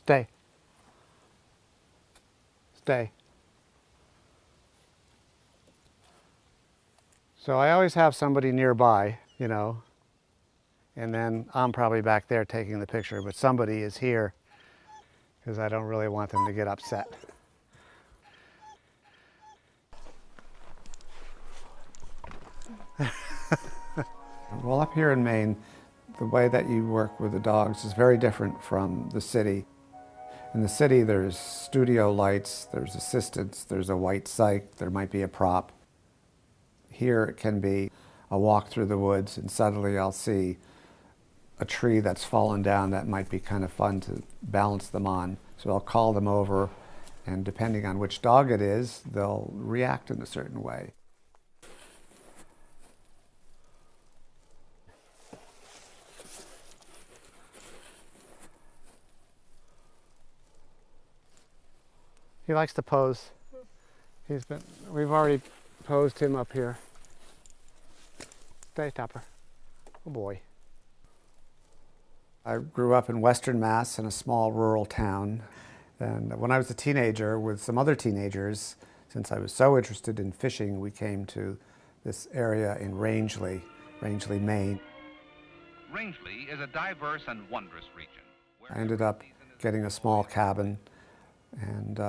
Stay. Stay. So I always have somebody nearby, you know, and then I'm probably back there taking the picture, but somebody is here because I don't really want them to get upset. Well, up here in Maine, the way that you work with the dogs is very different from the city. In the city, there's studio lights, there's assistants, there's a white cyc, there might be a prop. Here it can be a walk through the woods, and suddenly I'll see a tree that's fallen down that might be kind of fun to balance them on. So I'll call them over, and depending on which dog it is, they'll react in a certain way. He likes to pose. We've already posed him up here. Stay, Topper. Oh boy. I grew up in Western Mass in a small rural town. And when I was a teenager with some other teenagers, since I was so interested in fishing, we came to this area in Rangeley, Maine. Rangeley is a diverse and wondrous region. I ended up getting a small cabin and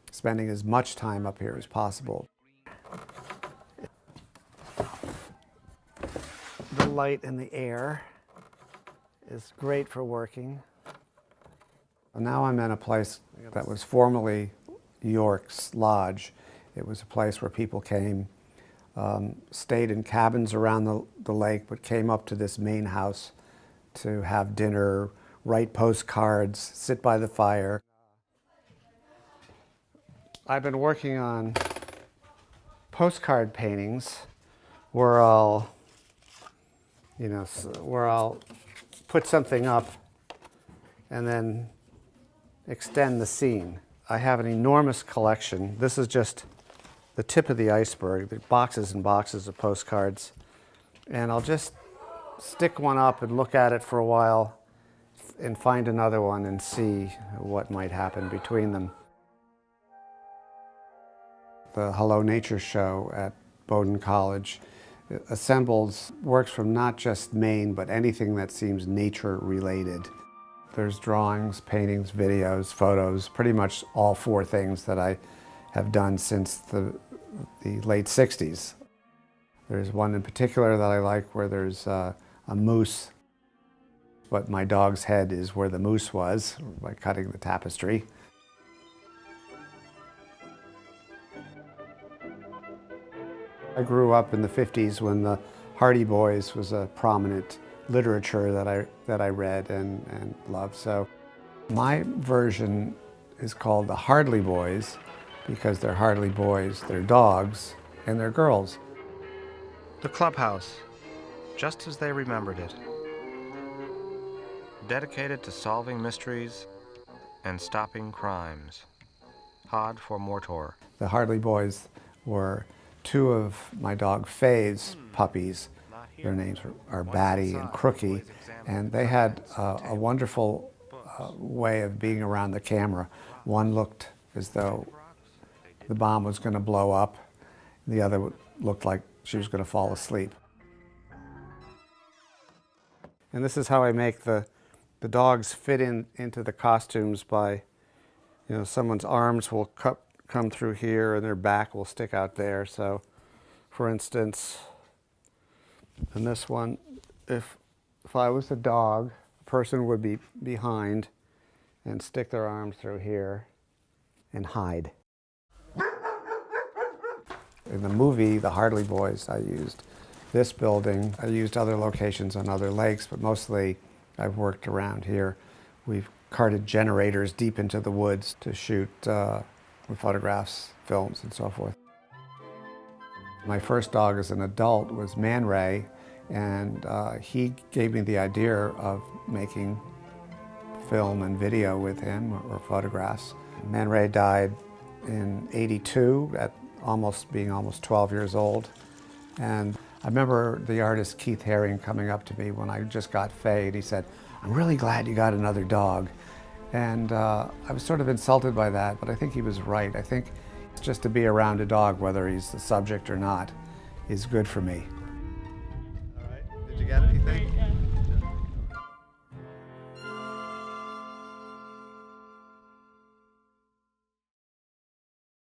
spending as much time up here as possible. The light and the air is great for working. Now I'm in a place that was formerly York's Lodge. It was a place where people came, stayed in cabins around the lake, but came up to this main house to have dinner, write postcards, sit by the fire. I've been working on postcard paintings where I'll put something up and then extend the scene. I have an enormous collection. This is just the tip of the iceberg, the boxes and boxes of postcards. And I'll just stick one up and look at it for a while and find another one and see what might happen between them. The Hello Nature show at Bowdoin College assembles works from not just Maine, but anything that seems nature related. There's drawings, paintings, videos, photos, pretty much all four things that I have done since the late 60s. There's one in particular that I like where there's a moose, but my dog's head is where the moose was by cutting the tapestry. I grew up in the 50s when the Hardy Boys was a prominent literature that I read and loved. So my version is called the Hardly Boys because they're hardly boys, they're dogs, and they're girls. The clubhouse, just as they remembered it. Dedicated to solving mysteries and stopping crimes. Hod for Mortor. The Hardly Boys were two of my dog Faye's puppies. Their names are Batty and Crookie, and they had a wonderful way of being around the camera. One looked as though the bomb was going to blow up. The other looked like she was going to fall asleep. And this is how I make the dogs fit into the costumes by, someone's arms will come through here and their back will stick out there. So, for instance, in this one, if I was a dog, a person would be behind and stick their arms through here and hide. In the movie, The Hardly Boys, I used this building. I used other locations on other lakes, but mostly I've worked around here. We've carted generators deep into the woods to shoot with photographs, films, and so forth. My first dog as an adult was Man Ray, and he gave me the idea of making film and video with him, or photographs. Man Ray died in '82 at being almost 12 years old. And I remember the artist Keith Haring coming up to me when I just got Faye, and he said, "I'm really glad you got another dog." And I was sort of insulted by that, but I think he was right. I think just to be around a dog, whether he's the subject or not, is good for me. All right. Did you get it, you think?